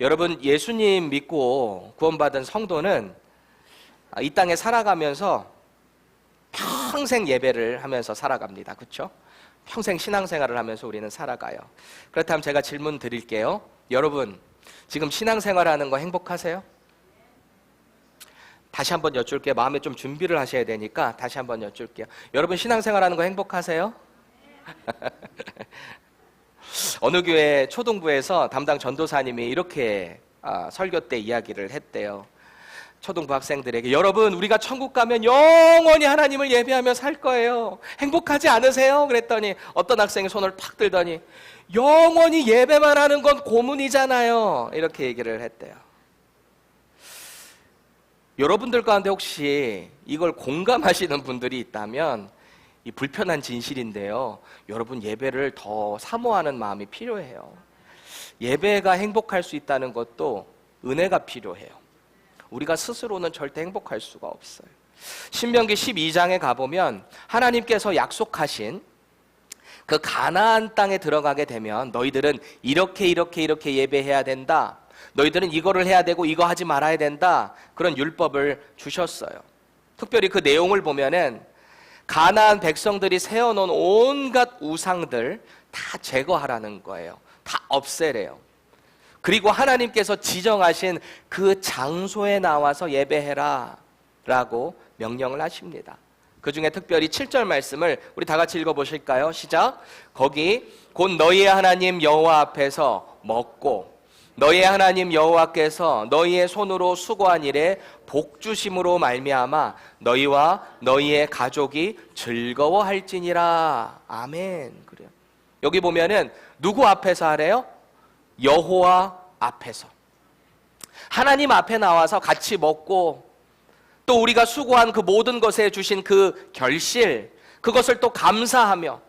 여러분, 예수님 믿고 구원받은 성도는 이 땅에 살아가면서 평생 예배를 하면서 살아갑니다. 그렇죠? 평생 신앙생활을 하면서 우리는 살아가요. 그렇다면 제가 질문 드릴게요. 여러분, 지금 신앙생활하는 거 행복하세요? 다시 한번 여쭐게요. 마음에 좀 준비를 하셔야 되니까 다시 한번 여쭐게요. 여러분, 신앙생활하는 거 행복하세요? 어느 교회 초등부에서 담당 전도사님이 이렇게 설교 때 이야기를 했대요. 초등부 학생들에게, 여러분, 우리가 천국 가면 영원히 하나님을 예배하며 살 거예요. 행복하지 않으세요? 그랬더니 어떤 학생이 손을 팍 들더니, 영원히 예배만 하는 건 고문이잖아요. 이렇게 얘기를 했대요. 여러분들 가운데 혹시 이걸 공감하시는 분들이 있다면 이 불편한 진실인데요, 여러분, 예배를 더 사모하는 마음이 필요해요. 예배가 행복할 수 있다는 것도 은혜가 필요해요. 우리가 스스로는 절대 행복할 수가 없어요. 신명기 12장에 가보면 하나님께서 약속하신 그 가나안 땅에 들어가게 되면 너희들은 이렇게 예배해야 된다, 너희들은 이거를 해야 되고 이거 하지 말아야 된다, 그런 율법을 주셨어요. 특별히 그 내용을 보면은 가나안 백성들이 세워놓은 온갖 우상들 다 제거하라는 거예요. 다 없애래요. 그리고 하나님께서 지정하신 그 장소에 나와서 예배해라 라고 명령을 하십니다. 그 중에 특별히 7절 말씀을 우리 다 같이 읽어보실까요? 시작. 거기 곧 너희의 하나님 여호와 앞에서 먹고 너희의 하나님 여호와께서 너희의 손으로 수고한 일에 복주심으로 말미암아 너희와 너희의 가족이 즐거워할지니라. 아멘. 그래요. 여기 보면은 누구 앞에서 하래요? 여호와 앞에서. 하나님 앞에 나와서 같이 먹고 또 우리가 수고한 그 모든 것에 주신 그 결실, 그것을 또 감사하며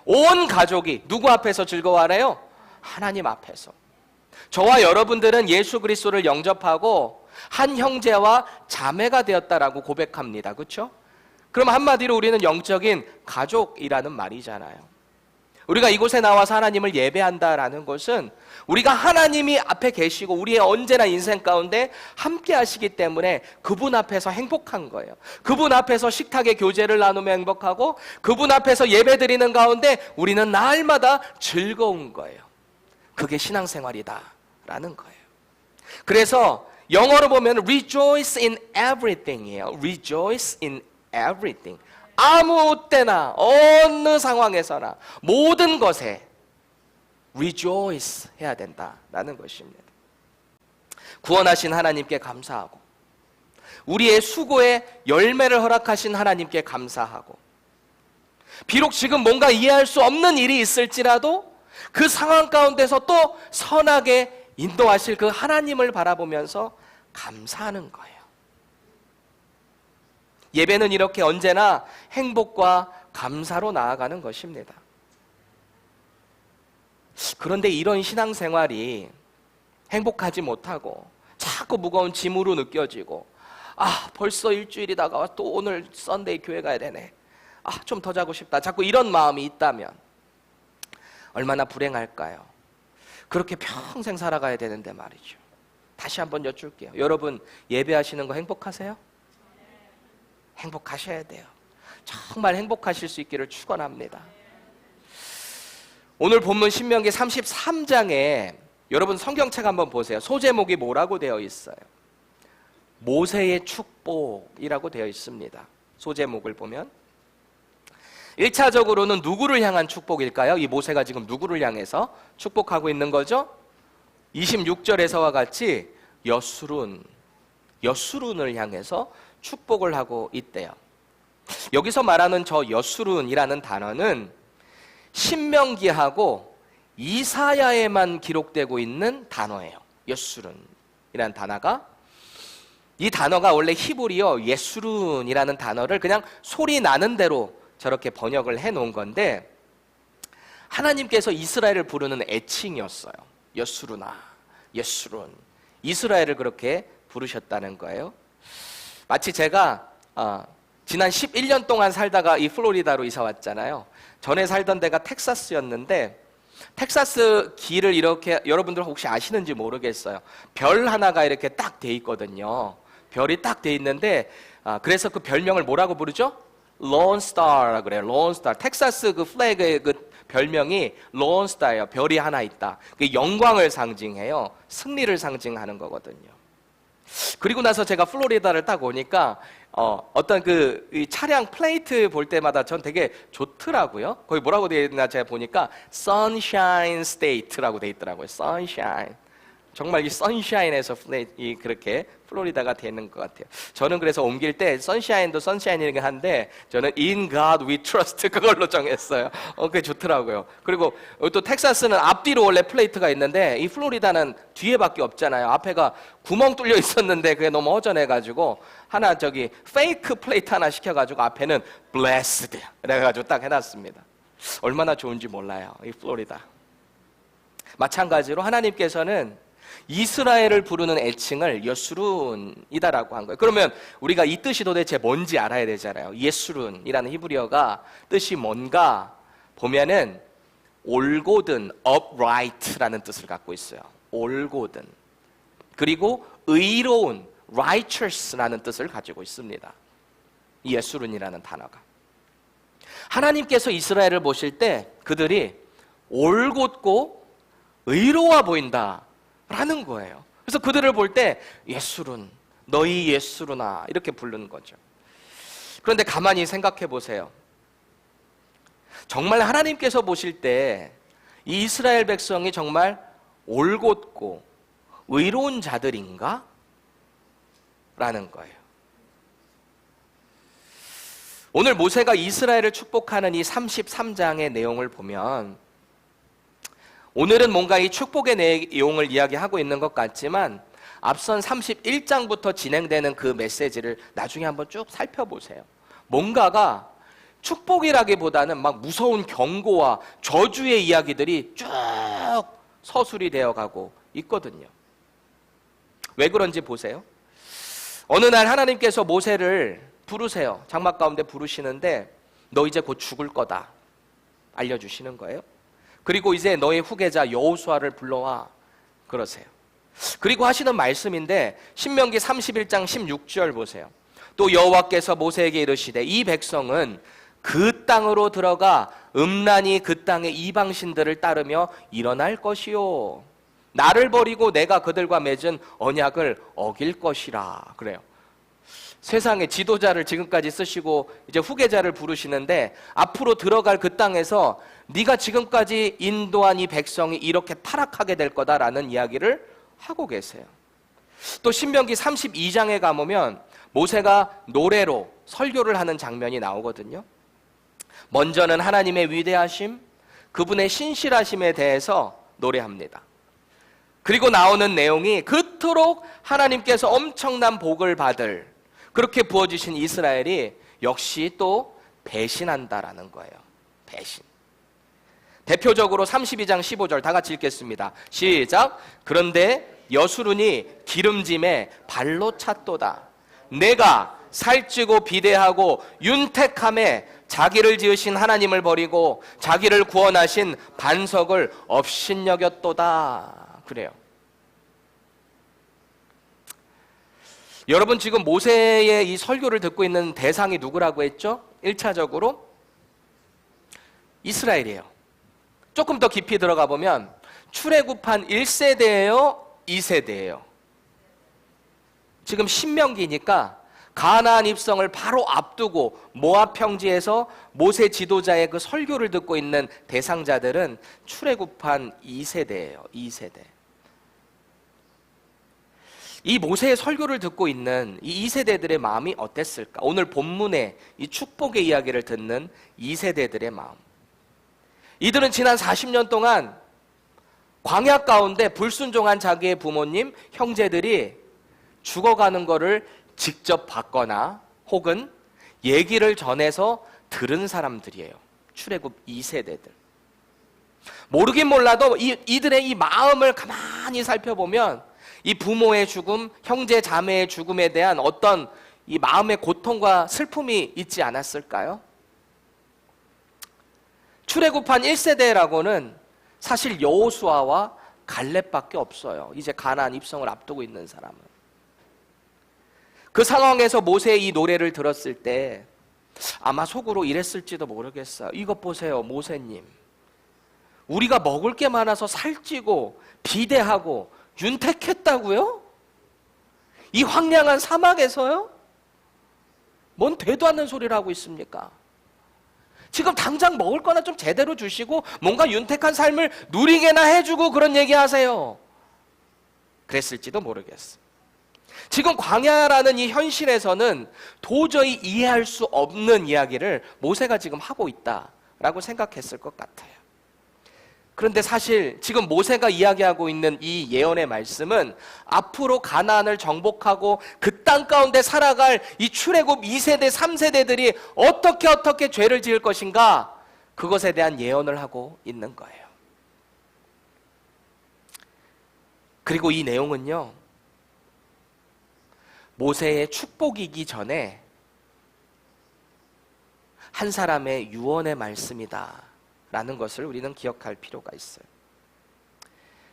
온 가족이 누구 앞에서 즐거워하래요? 하나님 앞에서. 저와 여러분들은 예수 그리스도를 영접하고 한 형제와 자매가 되었다라고 고백합니다. 그렇죠? 그럼 한마디로 우리는 영적인 가족이라는 말이잖아요. 우리가 이곳에 나와서 하나님을 예배한다라는 것은 우리가 하나님이 앞에 계시고 우리의 언제나 인생 가운데 함께 하시기 때문에 그분 앞에서 행복한 거예요. 그분 앞에서 식탁에 교제를 나누며 행복하고 그분 앞에서 예배드리는 가운데 우리는 날마다 즐거운 거예요. 그게 신앙생활이다라는 거예요. 그래서 영어로 보면 rejoice in everything이에요. rejoice in everything. 아무 때나 어느 상황에서나 모든 것에 rejoice 해야 된다라는 것입니다. 구원하신 하나님께 감사하고 우리의 수고에 열매를 허락하신 하나님께 감사하고 비록 지금 뭔가 이해할 수 없는 일이 있을지라도 그 상황 가운데서 또 선하게 인도하실 그 하나님을 바라보면서 감사하는 거예요. 예배는 이렇게 언제나 행복과 감사로 나아가는 것입니다. 그런데 이런 신앙생활이 행복하지 못하고 자꾸 무거운 짐으로 느껴지고, 벌써 일주일이 다가와 또 오늘 썬데이 교회 가야 되네, 좀 더 자고 싶다, 자꾸 이런 마음이 있다면 얼마나 불행할까요? 그렇게 평생 살아가야 되는데 말이죠. 다시 한번 여쭐게요. 여러분, 예배하시는 거 행복하세요? 행복하셔야 돼요. 정말 행복하실 수 있기를 축원합니다. 오늘 본문 신명기 33장에 여러분 성경책 한번 보세요. 소제목이 뭐라고 되어 있어요? 모세의 축복이라고 되어 있습니다. 소제목을 보면 1차적으로는 누구를 향한 축복일까요? 이 모세가 지금 누구를 향해서 축복하고 있는 거죠? 26절에서와 같이 여수룬을 향해서 축복을 하고 있대요. 여기서 말하는 저 여수룬이라는 단어는 신명기하고 이사야에만 기록되고 있는 단어예요. 여수룬이라는 단어가, 이 단어가 원래 히브리어 예수룬이라는 단어를 그냥 소리 나는 대로 저렇게 번역을 해놓은 건데 하나님께서 이스라엘을 부르는 애칭이었어요. 여수룬아, 여수룬. 이스라엘을 그렇게 부르셨다는 거예요. 마치 제가 지난 11년 동안 살다가 이 플로리다로 이사 왔잖아요. 전에 살던 데가 텍사스였는데 텍사스 길을 이렇게 여러분들 혹시 아시는지 모르겠어요. 별 하나가 이렇게 딱 돼 있거든요. 별이 딱 돼 있는데 그래서 그 별명을 뭐라고 부르죠? Lone Star라고 그래요. Lone Star. 텍사스 그 플래그의 그 별명이 Lone Star예요. 별이 하나 있다. 그게 영광을 상징해요. 승리를 상징하는 거거든요. 그리고 나서 제가 플로리다를 딱 오니까 어떤 이 차량 플레이트 볼 때마다 전 되게 좋더라고요. 거기 뭐라고 되어 있나 제가 보니까 Sunshine State라고 되어 있더라고요. Sunshine. 정말 이 선샤인에서 그렇게 플로리다가 되는 것 같아요. 저는 그래서 옮길 때 선샤인도 선샤인이긴 한데 저는 In God We Trust 그걸로 정했어요. 그게 좋더라고요. 그리고 또 텍사스는 앞뒤로 원래 플레이트가 있는데 이 플로리다는 뒤에밖에 없잖아요. 앞에가 구멍 뚫려 있었는데 그게 너무 허전해가지고 하나 페이크 플레이트 하나 시켜가지고 앞에는 Blessed 그래가지고 딱 해놨습니다. 얼마나 좋은지 몰라요. 이 플로리다. 마찬가지로 하나님께서는 이스라엘을 부르는 애칭을 여수룬이다라고 한 거예요. 그러면 우리가 이 뜻이 도대체 뭔지 알아야 되잖아요. 예수룬이라는 히브리어가 뜻이 뭔가 보면은 올곧은 upright라는 뜻을 갖고 있어요. 올곧은. 그리고 의로운 righteous라는 뜻을 가지고 있습니다. 이 예수룬이라는 단어가. 하나님께서 이스라엘을 보실 때 그들이 올곧고 의로워 보인다 라는 거예요. 그래서 그들을 볼 때 예수룬, 너희 예수루나 이렇게 부르는 거죠. 그런데 가만히 생각해 보세요. 정말 하나님께서 보실 때 이 이스라엘 백성이 정말 올곧고 의로운 자들인가? 라는 거예요. 오늘 모세가 이스라엘을 축복하는 이 33장의 내용을 보면 오늘은 뭔가 이 축복의 내용을 이야기하고 있는 것 같지만 앞선 31장부터 진행되는 그 메시지를 나중에 한번 쭉 살펴보세요. 뭔가가 축복이라기보다는 막 무서운 경고와 저주의 이야기들이 쭉 서술이 되어가고 있거든요. 왜 그런지 보세요. 어느 날 하나님께서 모세를 부르세요. 장막 가운데 부르시는데 너 이제 곧 죽을 거다 알려주시는 거예요. 그리고 이제 너의 후계자 여호수아를 불러와 그러세요. 그리고 하시는 말씀인데 신명기 31장 16절 보세요. 또 여호와께서 모세에게 이르시되 이 백성은 그 땅으로 들어가 음란히 그 땅의 이방신들을 따르며 일어날 것이요 나를 버리고 내가 그들과 맺은 언약을 어길 것이라 그래요. 세상의 지도자를 지금까지 쓰시고 이제 후계자를 부르시는데 앞으로 들어갈 그 땅에서 네가 지금까지 인도한 이 백성이 이렇게 타락하게 될 거다라는 이야기를 하고 계세요. 또 신명기 32장에 가보면 모세가 노래로 설교를 하는 장면이 나오거든요. 먼저는 하나님의 위대하심, 그분의 신실하심에 대해서 노래합니다. 그리고 나오는 내용이 그토록 하나님께서 엄청난 복을 받을 그렇게 부어주신 이스라엘이 역시 또 배신한다라는 거예요. 배신. 대표적으로 32장 15절 다 같이 읽겠습니다. 시작. 그런데 여수룬이 기름짐에 발로 찼도다. 내가 살찌고 비대하고 윤택함에 자기를 지으신 하나님을 버리고 자기를 구원하신 반석을 업신여겼도다. 그래요. 여러분 지금 모세의 이 설교를 듣고 있는 대상이 누구라고 했죠? 1차적으로 이스라엘이에요. 조금 더 깊이 들어가 보면 출애굽한 1세대예요? 2세대예요? 지금 신명기니까 가나안 입성을 바로 앞두고 모압 평지에서 모세 지도자의 그 설교를 듣고 있는 대상자들은 출애굽한 2세대예요. 2세대. 이 모세의 설교를 듣고 있는 이 2세대들의 마음이 어땠을까? 오늘 본문의 이 축복의 이야기를 듣는 2세대들의 마음. 이들은 지난 40년 동안 광야 가운데 불순종한 자기의 부모님, 형제들이 죽어가는 거를 직접 봤거나 혹은 얘기를 전해서 들은 사람들이에요. 출애굽 2세대들. 모르긴 몰라도 이들의 이 마음을 가만히 살펴보면 이 부모의 죽음, 형제 자매의 죽음에 대한 어떤 이 마음의 고통과 슬픔이 있지 않았을까요? 출애굽한 1세대라고는 사실 여호수아와 갈렙밖에 없어요. 이제 가나안 입성을 앞두고 있는 사람은. 그 상황에서 모세의 이 노래를 들었을 때 아마 속으로 이랬을지도 모르겠어요. 이것 보세요, 모세님. 우리가 먹을 게 많아서 살찌고 비대하고 윤택했다고요? 이 황량한 사막에서요? 뭔 되도 않는 소리를 하고 있습니까? 지금 당장 먹을 거나 좀 제대로 주시고 뭔가 윤택한 삶을 누리게나 해주고 그런 얘기 하세요. 그랬을지도 모르겠어. 지금 광야라는 이 현실에서는 도저히 이해할 수 없는 이야기를 모세가 지금 하고 있다라고 생각했을 것 같아요. 그런데 사실 지금 모세가 이야기하고 있는 이 예언의 말씀은 앞으로 가나안을 정복하고 그 땅 가운데 살아갈 이 출애굽 2세대, 3세대들이 어떻게 죄를 지을 것인가, 그것에 대한 예언을 하고 있는 거예요. 그리고 이 내용은요, 모세의 축복이기 전에 한 사람의 유언의 말씀이다 라는 것을 우리는 기억할 필요가 있어요.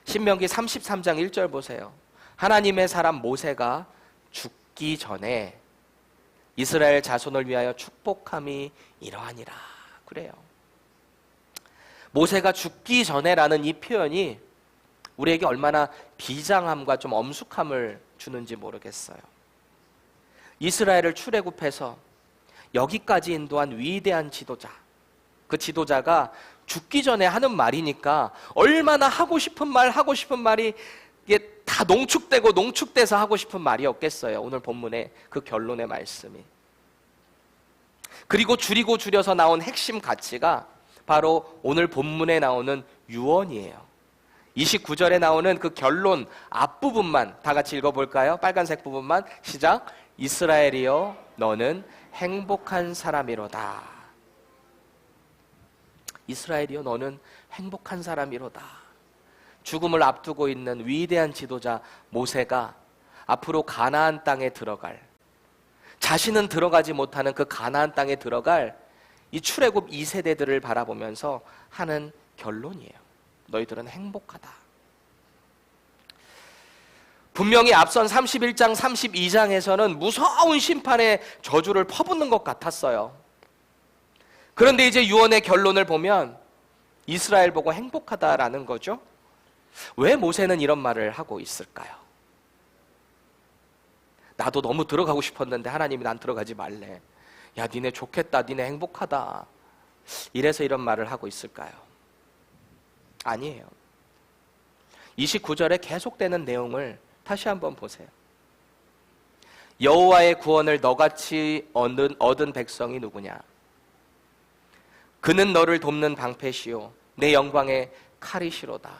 신명기 33장 1절 보세요. 하나님의 사람 모세가 죽기 전에 이스라엘 자손을 위하여 축복함이 이러하니라. 그래요. 모세가 죽기 전에라는 이 표현이 우리에게 얼마나 비장함과 좀 엄숙함을 주는지 모르겠어요. 이스라엘을 출애굽해서 여기까지 인도한 위대한 지도자, 그 지도자가 죽기 전에 하는 말이니까 얼마나 하고 싶은 말이 이게 다 농축돼서 하고 싶은 말이었겠어요. 오늘 본문의 그 결론의 말씀이. 그리고 줄이고 줄여서 나온 핵심 가치가 바로 오늘 본문에 나오는 유언이에요. 29절에 나오는 그 결론 앞부분만 다 같이 읽어볼까요? 빨간색 부분만 시작. 이스라엘이여 너는 행복한 사람이로다. 이스라엘이여 너는 행복한 사람이로다. 죽음을 앞두고 있는 위대한 지도자 모세가 앞으로 가나안 땅에 들어갈, 자신은 들어가지 못하는 그 가나안 땅에 들어갈 이 출애굽 2세대들을 바라보면서 하는 결론이에요. 너희들은 행복하다. 분명히 앞선 31장, 32장에서는 무서운 심판의 저주를 퍼붓는 것 같았어요. 그런데 이제 유언의 결론을 보면 이스라엘 보고 행복하다라는 거죠. 왜 모세는 이런 말을 하고 있을까요? 나도 너무 들어가고 싶었는데 하나님이 난 들어가지 말래. 야, 니네 좋겠다, 니네 행복하다. 이래서 이런 말을 하고 있을까요? 아니에요. 29절에 계속되는 내용을 다시 한번 보세요. 여호와의 구원을 너같이 얻은 백성이 누구냐? 그는 너를 돕는 방패시오 내 영광의 칼이시로다.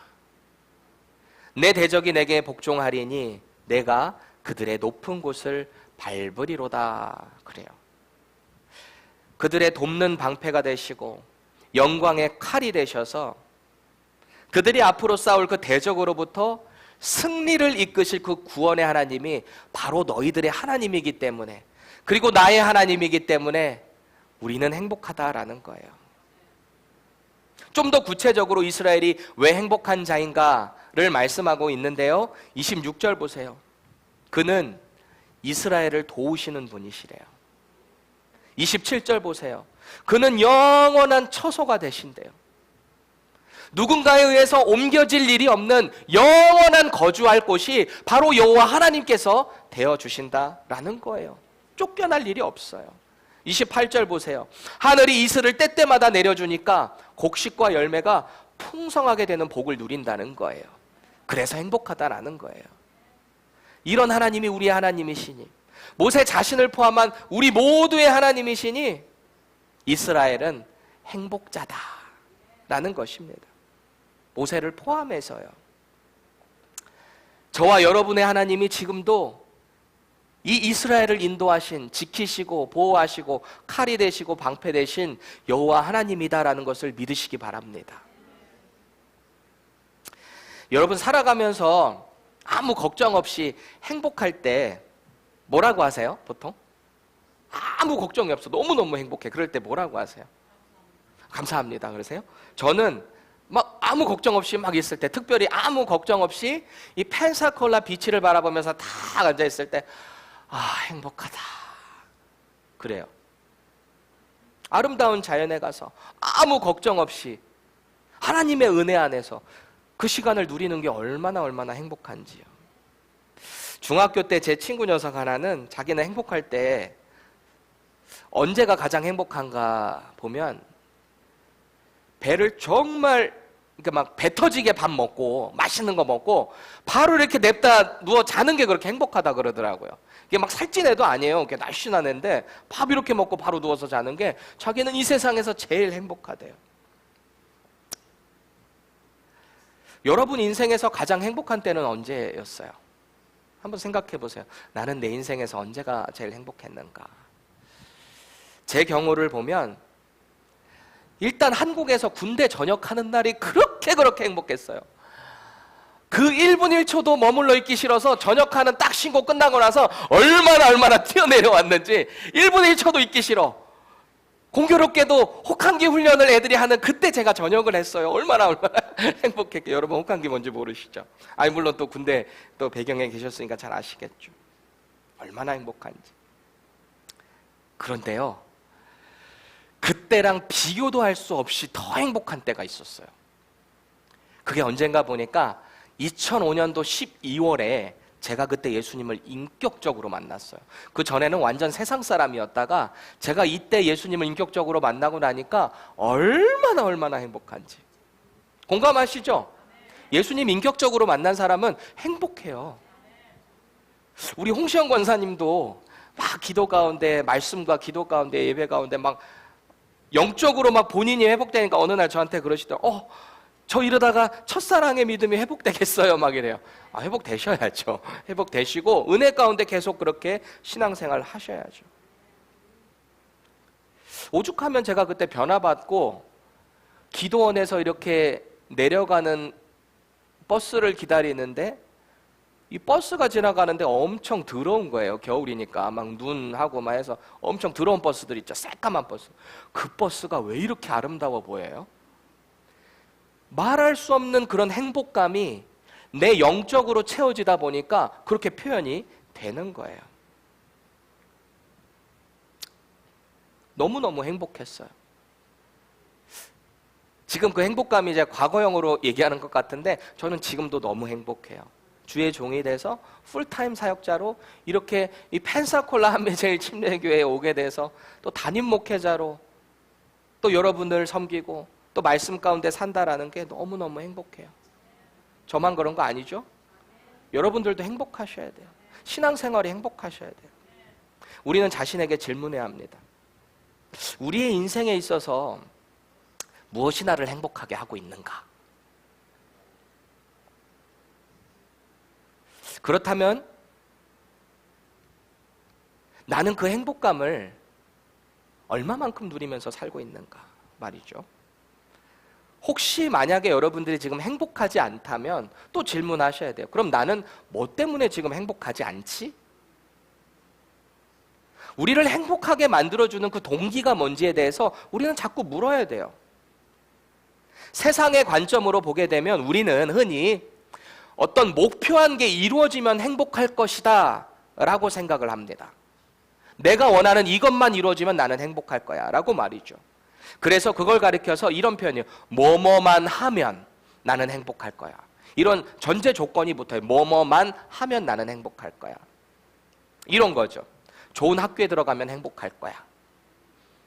내 대적이 내게 복종하리니 내가 그들의 높은 곳을 밟으리로다. 그래요. 그들의 돕는 방패가 되시고 영광의 칼이 되셔서 그들이 앞으로 싸울 그 대적으로부터 승리를 이끄실 그 구원의 하나님이 바로 너희들의 하나님이기 때문에, 그리고 나의 하나님이기 때문에 우리는 행복하다라는 거예요. 좀 더 구체적으로 이스라엘이 왜 행복한 자인가를 말씀하고 있는데요. 26절 보세요. 그는 이스라엘을 도우시는 분이시래요. 27절 보세요. 그는 영원한 처소가 되신대요. 누군가에 의해서 옮겨질 일이 없는 영원한 거주할 곳이 바로 여호와 하나님께서 되어주신다라는 거예요. 쫓겨날 일이 없어요. 28절 보세요. 하늘이 이슬을 때때마다 내려주니까 곡식과 열매가 풍성하게 되는 복을 누린다는 거예요. 그래서 행복하다라는 거예요. 이런 하나님이 우리의 하나님이시니, 모세 자신을 포함한 우리 모두의 하나님이시니 이스라엘은 행복자다라는 것입니다. 모세를 포함해서요. 저와 여러분의 하나님이 지금도 이 이스라엘을 인도하신, 지키시고 보호하시고 칼이 되시고 방패 되신 여호와 하나님이다라는 것을 믿으시기 바랍니다. 여러분 살아가면서 아무 걱정 없이 행복할 때 뭐라고 하세요? 보통? 아무 걱정이 없어. 너무너무 행복해. 그럴 때 뭐라고 하세요? 감사합니다. 그러세요? 저는 막 아무 걱정 없이 막 있을 때, 특별히 아무 걱정 없이 이 펜사콜라 비치를 바라보면서 딱 앉아 있을 때, 아, 행복하다. 그래요. 아름다운 자연에 가서 아무 걱정 없이 하나님의 은혜 안에서 그 시간을 누리는 게 얼마나 행복한지요. 중학교 때 제 친구 녀석 하나는 자기는 행복할 때 언제가 가장 행복한가 보면 배를 정말 막 배 터지게 밥 먹고 맛있는 거 먹고 바로 이렇게 냅다 누워 자는 게 그렇게 행복하다 그러더라고요. 이게 막 살찐 애도 아니에요. 이게 날씬한 애인데 밥 이렇게 먹고 바로 누워서 자는 게 자기는 이 세상에서 제일 행복하대요. 여러분 인생에서 가장 행복한 때는 언제였어요? 한번 생각해 보세요. 나는 내 인생에서 언제가 제일 행복했는가? 제 경우를 보면 일단 한국에서 군대 전역하는 날이 그렇게 행복했어요. 그 1분 1초도 머물러 있기 싫어서 전역하는 딱 신고 끝나고 나서 얼마나 뛰어내려왔는지 1분 1초도 있기 싫어. 공교롭게도 혹한기 훈련을 애들이 하는 그때 제가 전역을 했어요. 얼마나 행복했게. 여러분 혹한기 뭔지 모르시죠? 아니 물론 또 군대 또 배경에 계셨으니까 잘 아시겠죠. 얼마나 행복한지. 그런데요, 그때랑 비교도 할 수 없이 더 행복한 때가 있었어요. 그게 언젠가 보니까 2005년도 12월에 제가 그때 예수님을 인격적으로 만났어요. 그 전에는 완전 세상 사람이었다가 제가 이때 예수님을 인격적으로 만나고 나니까 얼마나 행복한지. 공감하시죠? 예수님 인격적으로 만난 사람은 행복해요. 우리 홍시영 권사님도 막 기도 가운데, 말씀과 기도 가운데, 예배 가운데 막 영적으로 막 본인이 회복되니까 어느 날 저한테 그러시더라고요. 저 이러다가 첫사랑의 믿음이 회복되겠어요? 막 이래요. 아, 회복되셔야죠. 회복되시고 은혜 가운데 계속 그렇게 신앙생활 하셔야죠. 오죽하면 제가 그때 변화받고 기도원에서 이렇게 내려가는 버스를 기다리는데 이 버스가 지나가는데 엄청 더러운 거예요. 겨울이니까 막 눈하고 막 해서 엄청 더러운 버스들 있죠. 새까만 버스. 그 버스가 왜 이렇게 아름다워 보여요? 말할 수 없는 그런 행복감이 내 영적으로 채워지다 보니까 그렇게 표현이 되는 거예요. 너무너무 행복했어요. 지금 그 행복감이 이제 과거형으로 얘기하는 것 같은데 저는 지금도 너무 행복해요. 주의 종이 돼서 풀타임 사역자로 이렇게 이 펜사콜라 한매제일 침례교회에 오게 돼서 또 담임 목회자로 또 여러분을 섬기고 또 말씀 가운데 산다라는 게 너무너무 행복해요. 저만 그런 거 아니죠? 여러분들도 행복하셔야 돼요. 신앙생활이 행복하셔야 돼요. 우리는 자신에게 질문해야 합니다. 우리의 인생에 있어서 무엇이 나를 행복하게 하고 있는가? 그렇다면 나는 그 행복감을 얼마만큼 누리면서 살고 있는가 말이죠. 혹시 만약에 여러분들이 지금 행복하지 않다면 또 질문하셔야 돼요. 그럼 나는 뭐 때문에 지금 행복하지 않지? 우리를 행복하게 만들어주는 그 동기가 뭔지에 대해서 우리는 자꾸 물어야 돼요. 세상의 관점으로 보게 되면 우리는 흔히 어떤 목표한 게 이루어지면 행복할 것이다 라고 생각을 합니다. 내가 원하는 이것만 이루어지면 나는 행복할 거야 라고 말이죠. 그래서 그걸 가리켜서 이런 표현이에요. 뭐뭐만 하면 나는 행복할 거야. 이런 전제 조건이 붙어요. 뭐뭐만 하면 나는 행복할 거야. 이런 거죠. 좋은 학교에 들어가면 행복할 거야.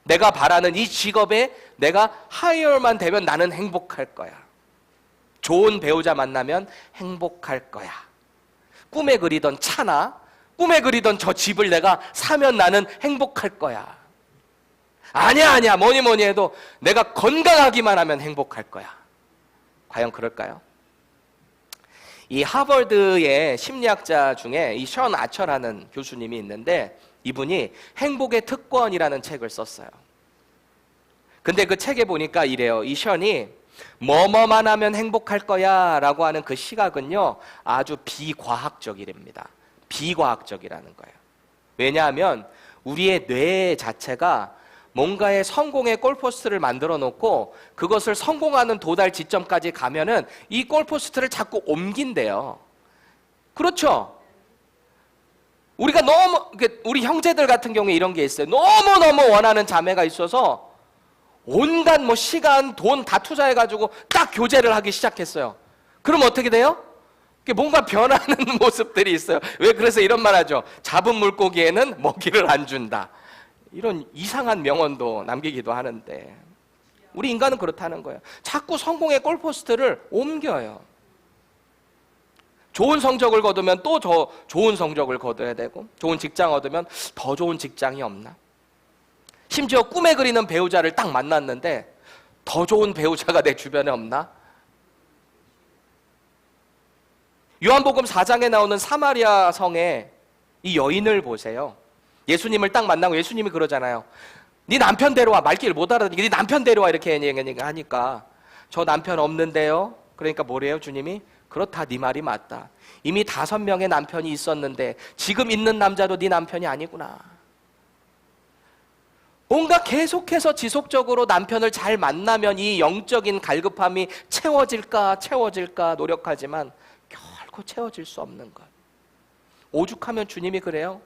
내가 바라는 이 직업에 내가 하이어만 되면 나는 행복할 거야. 좋은 배우자 만나면 행복할 거야. 꿈에 그리던 차나 꿈에 그리던 저 집을 내가 사면 나는 행복할 거야. 아니야 뭐니 해도 내가 건강하기만 하면 행복할 거야. 과연 그럴까요? 이 하버드의 심리학자 중에 이 션 아처라는 교수님이 있는데 이분이 행복의 특권이라는 책을 썼어요. 근데 그 책에 보니까 이래요. 이 션이 뭐뭐만 하면 행복할 거야 라고 하는 그 시각은요 아주 비과학적이랍니다. 비과학적이라는 거예요. 왜냐하면 우리의 뇌 자체가 뭔가의 성공의 골포스트를 만들어 놓고 그것을 성공하는 도달 지점까지 가면은 이 골포스트를 자꾸 옮긴대요. 그렇죠? 우리가 우리 형제들 같은 경우에 이런 게 있어요. 너무너무 원하는 자매가 있어서 온갖 시간, 돈 다 투자해가지고 딱 교제를 하기 시작했어요. 그럼 어떻게 돼요? 뭔가 변하는 모습들이 있어요. 왜 그래서 이런 말 하죠? 잡은 물고기에는 먹이를 안 준다. 이런 이상한 명언도 남기기도 하는데 우리 인간은 그렇다는 거예요. 자꾸 성공의 골포스트를 옮겨요. 좋은 성적을 거두면 또 더 좋은 성적을 거둬야 되고, 좋은 직장 얻으면 더 좋은 직장이 없나? 심지어 꿈에 그리는 배우자를 딱 만났는데 더 좋은 배우자가 내 주변에 없나? 요한복음 4장에 나오는 사마리아 성의 이 여인을 보세요. 예수님을 딱 만나고 예수님이 그러잖아요. 네 남편 데려와. 말귀를 못 알아듣니까 네 남편 데려와 이렇게 하니까 저 남편 없는데요. 그러니까 뭐래요 주님이? 그렇다, 네 말이 맞다. 이미 5명의 남편이 있었는데 지금 있는 남자도 네 남편이 아니구나. 뭔가 계속해서 지속적으로 남편을 잘 만나면 이 영적인 갈급함이 채워질까 노력하지만 결코 채워질 수 없는 것. 오죽하면 주님이 그래요.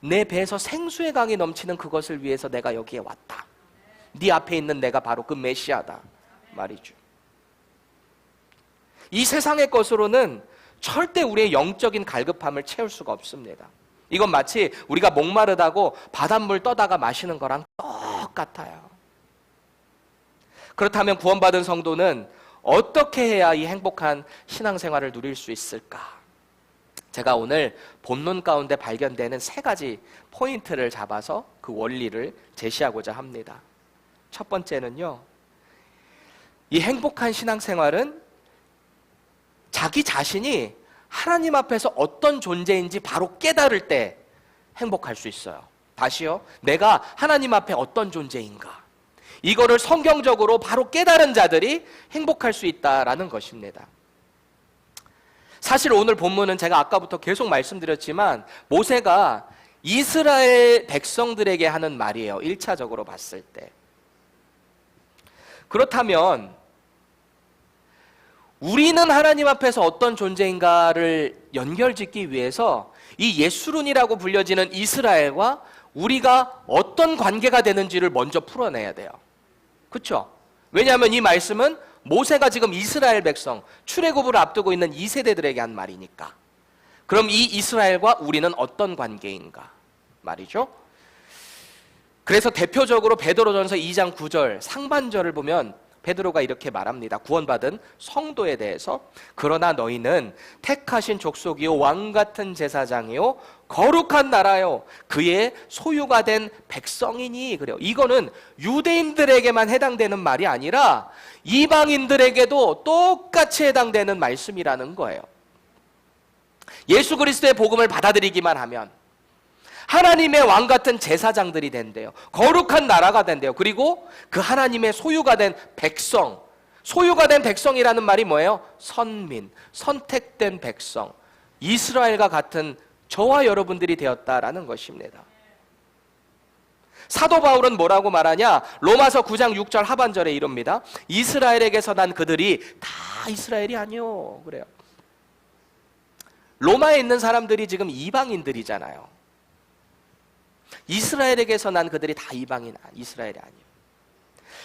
내 배에서 생수의 강이 넘치는 그것을 위해서 내가 여기에 왔다. 네 앞에 있는 내가 바로 그 메시아다 말이죠. 이 세상의 것으로는 절대 우리의 영적인 갈급함을 채울 수가 없습니다. 이건 마치 우리가 목마르다고 바닷물 떠다가 마시는 거랑 똑같아요. 그렇다면 구원받은 성도는 어떻게 해야 이 행복한 신앙생활을 누릴 수 있을까? 제가 오늘 본문 가운데 발견되는 3가지 포인트를 잡아서 그 원리를 제시하고자 합니다. 첫 번째는요, 이 행복한 신앙생활은 자기 자신이 하나님 앞에서 어떤 존재인지 바로 깨달을 때 행복할 수 있어요. 다시요. 내가 하나님 앞에 어떤 존재인가. 이거를 성경적으로 바로 깨달은 자들이 행복할 수 있다라는 것입니다. 사실 오늘 본문은 제가 아까부터 계속 말씀드렸지만 모세가 이스라엘 백성들에게 하는 말이에요. 1차적으로 봤을 때. 그렇다면 우리는 하나님 앞에서 어떤 존재인가를 연결짓기 위해서 이 예수룬이라고 불려지는 이스라엘과 우리가 어떤 관계가 되는지를 먼저 풀어내야 돼요. 그렇죠? 왜냐하면 이 말씀은 모세가 지금 이스라엘 백성, 출애굽을 앞두고 있는 2세대들에게 한 말이니까. 그럼 이 이스라엘과 우리는 어떤 관계인가 말이죠? 그래서 대표적으로 베드로전서 2장 9절 상반절을 보면 베드로가 이렇게 말합니다. 구원받은 성도에 대해서. 그러나 너희는 택하신 족속이요 왕같은 제사장이요 거룩한 나라요 그의 소유가 된 백성이니. 그래요. 이거는 유대인들에게만 해당되는 말이 아니라 이방인들에게도 똑같이 해당되는 말씀이라는 거예요. 예수 그리스도의 복음을 받아들이기만 하면 하나님의 왕같은 제사장들이 된대요. 거룩한 나라가 된대요. 그리고 그 하나님의 소유가 된 백성. 소유가 된 백성이라는 말이 뭐예요? 선민, 선택된 백성. 이스라엘과 같은 저와 여러분들이 되었다라는 것입니다. 사도 바울은 뭐라고 말하냐? 로마서 9장 6절 하반절에 이럽니다. 이스라엘에게서 난 그들이 다 이스라엘이 아니요. 그래요. 로마에 있는 사람들이 지금 이방인들이잖아요. 이스라엘에게서 난 그들이 다 이방인, 이스라엘이 아니에요.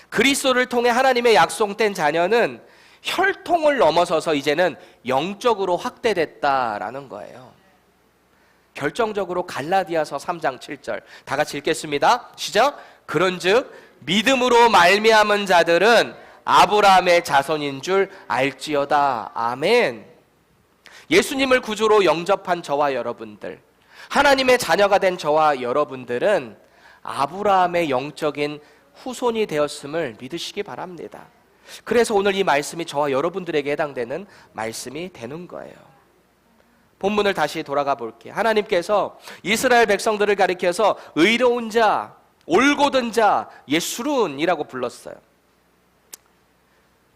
그리스도를 통해 하나님의 약속된 자녀는 혈통을 넘어서서 이제는 영적으로 확대됐다라는 거예요. 결정적으로 갈라디아서 3장 7절 다 같이 읽겠습니다. 시작. 그런즉 믿음으로 말미암은 자들은 아브라함의 자손인 줄 알지어다. 아멘. 예수님을 구주로 영접한 저와 여러분들, 하나님의 자녀가 된 저와 여러분들은 아브라함의 영적인 후손이 되었음을 믿으시기 바랍니다. 그래서 오늘 이 말씀이 저와 여러분들에게 해당되는 말씀이 되는 거예요. 본문을 다시 돌아가 볼게요. 하나님께서 이스라엘 백성들을 가리켜서 의로운 자, 올곧은 자, 예수룬이라고 불렀어요.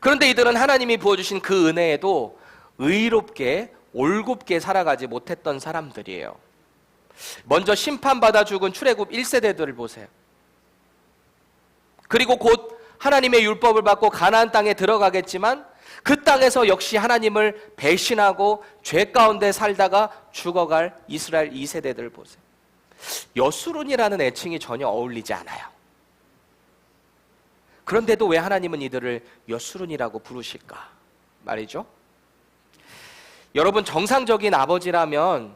그런데 이들은 하나님이 부어주신 그 은혜에도 의롭게, 올곧게 살아가지 못했던 사람들이에요. 먼저 심판받아 죽은 출애굽 1세대들을 보세요. 그리고 곧 하나님의 율법을 받고 가나안 땅에 들어가겠지만 그 땅에서 역시 하나님을 배신하고 죄 가운데 살다가 죽어갈 이스라엘 2세대들 보세요. 여수룬이라는 애칭이 전혀 어울리지 않아요. 그런데도 왜 하나님은 이들을 여수룬이라고 부르실까 말이죠. 여러분, 정상적인 아버지라면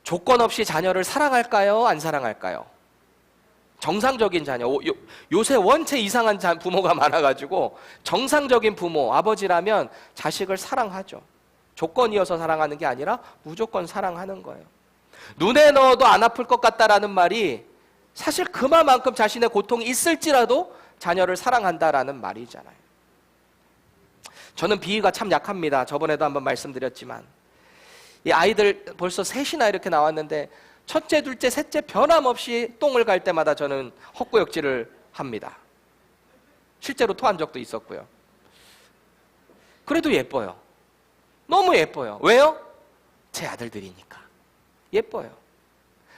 조건 없이 자녀를 사랑할까요? 안 사랑할까요? 정상적인 자녀, 요새 원체 이상한 부모가 많아가지고 정상적인 부모, 아버지라면 자식을 사랑하죠. 조건이어서 사랑하는 게 아니라 무조건 사랑하는 거예요. 눈에 넣어도 안 아플 것 같다라는 말이 사실 그만큼 자신의 고통이 있을지라도 자녀를 사랑한다라는 말이잖아요. 저는 비위가 참 약합니다. 저번에도 한번 말씀드렸지만 이 아이들 벌써 셋이나 이렇게 나왔는데 첫째, 둘째, 셋째 변함없이 똥을 갈 때마다 저는 헛구역질을 합니다. 실제로 토한 적도 있었고요. 그래도 예뻐요. 너무 예뻐요. 왜요? 제 아들들이니까. 예뻐요.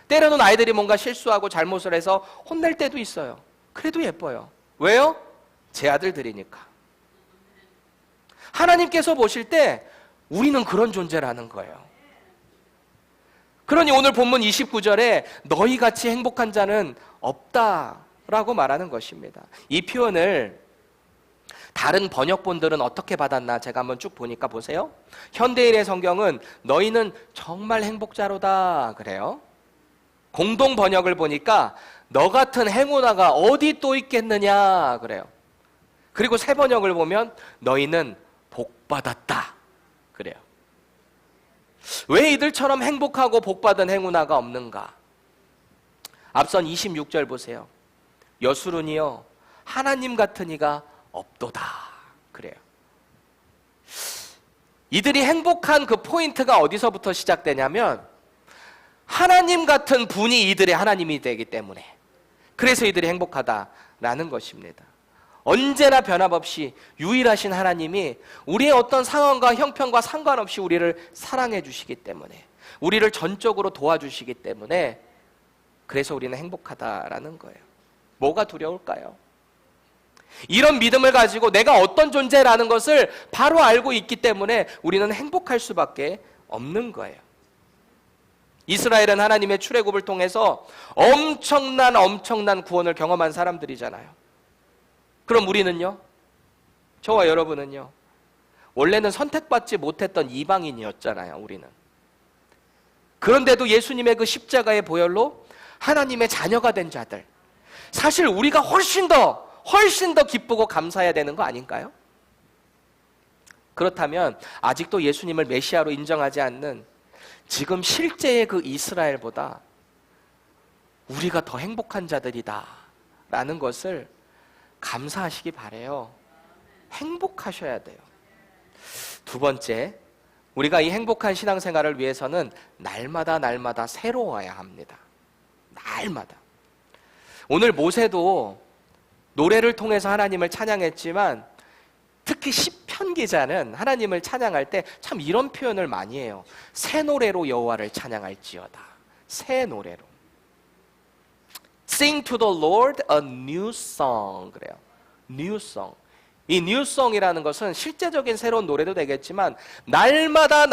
때로는 아이들이 뭔가 실수하고 잘못을 해서 혼낼 때도 있어요. 그래도 예뻐요. 왜요? 제 아들들이니까. 하나님께서 보실 때 우리는 그런 존재라는 거예요. 그러니 오늘 본문 29절에 너희같이 행복한 자는 없다라고 말하는 것입니다. 이 표현을 다른 번역본들은 어떻게 받았나 제가 한번 쭉 보니까 보세요. 현대인의 성경은 너희는 정말 행복자로다 그래요. 공동 번역을 보니까 너 같은 행운아가 어디 또 있겠느냐 그래요. 그리고 새 번역을 보면 너희는 복받았다 그래요. 왜 이들처럼 행복하고 복받은 행운아가 없는가? 앞선 26절 보세요. 여수룬이여 하나님 같은 이가 없도다 그래요. 이들이 행복한 그 포인트가 어디서부터 시작되냐면 하나님 같은 분이 이들의 하나님이 되기 때문에, 그래서 이들이 행복하다라는 것입니다. 언제나 변함없이 유일하신 하나님이 우리의 어떤 상황과 형편과 상관없이 우리를 사랑해 주시기 때문에, 우리를 전적으로 도와주시기 때문에, 그래서 우리는 행복하다라는 거예요. 뭐가 두려울까요? 이런 믿음을 가지고 내가 어떤 존재라는 것을 바로 알고 있기 때문에 우리는 행복할 수밖에 없는 거예요. 이스라엘은 하나님의 출애굽을 통해서 엄청난 구원을 경험한 사람들이잖아요. 그럼 우리는요? 저와 여러분은요? 원래는 선택받지 못했던 이방인이었잖아요, 우리는. 그런데도 예수님의 그 십자가의 보혈로 하나님의 자녀가 된 자들, 사실 우리가 훨씬 더 기쁘고 감사해야 되는 거 아닌가요? 그렇다면 아직도 예수님을 메시아로 인정하지 않는 지금 실제의 그 이스라엘보다 우리가 더 행복한 자들이다 라는 것을 감사하시기 바라요. 행복하셔야 돼요. 두 번째, 우리가 이 행복한 신앙생활을 위해서는 날마다 새로워야 합니다. 날마다. 오늘 모세도 노래를 통해서 하나님을 찬양했지만 특히 시편 기자는 하나님을 찬양할 때 참 이런 표현을 많이 해요. 새 노래로 여호와를 찬양할지어다. 새 노래로. Sing to the Lord a new song 그래요. New song. 이 new song이라는 것은 실제적인 새로운 노래도 되겠지만 날마다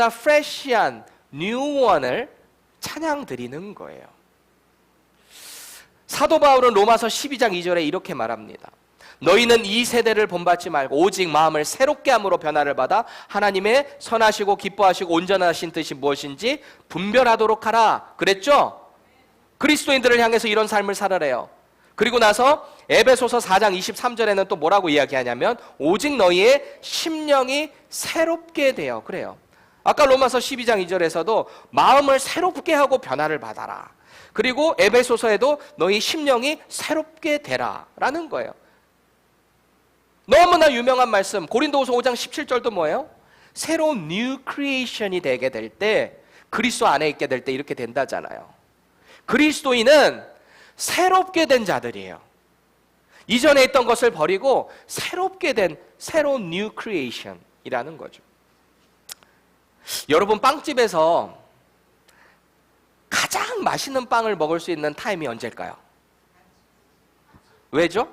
fresh한 new one을 찬양 드리는 거예요. 사도 바울은 로마서 12장 2절에 이렇게 말합니다. 너희는 이 세대를 본받지 말고 오직 마음을 새롭게 함으로 변화를 받아 하나님의 선하시고 기뻐하시고 온전하신 뜻이 무엇인지 분별하도록 하라 그랬죠? 그리스도인들을 향해서 이런 삶을 살아래요. 그리고 나서 에베소서 4장 23절에는 또 뭐라고 이야기하냐면 오직 너희의 심령이 새롭게 되어 그래요. 아까 로마서 12장 2절에서도 마음을 새롭게 하고 변화를 받아라. 그리고 에베소서에도 너희 심령이 새롭게 되라 라는 거예요. 너무나 유명한 말씀 고린도후서 5장 17절도 뭐예요? 새로운 new creation이 되게 될 때, 그리스도 안에 있게 될 때 이렇게 된다잖아요. 그리스도인은 새롭게 된 자들이에요. 이전에 있던 것을 버리고 새롭게 된 새로운 new creation이라는 거죠. 여러분, 빵집에서 가장 맛있는 빵을 먹을 수 있는 타임이 언제일까요? 왜죠?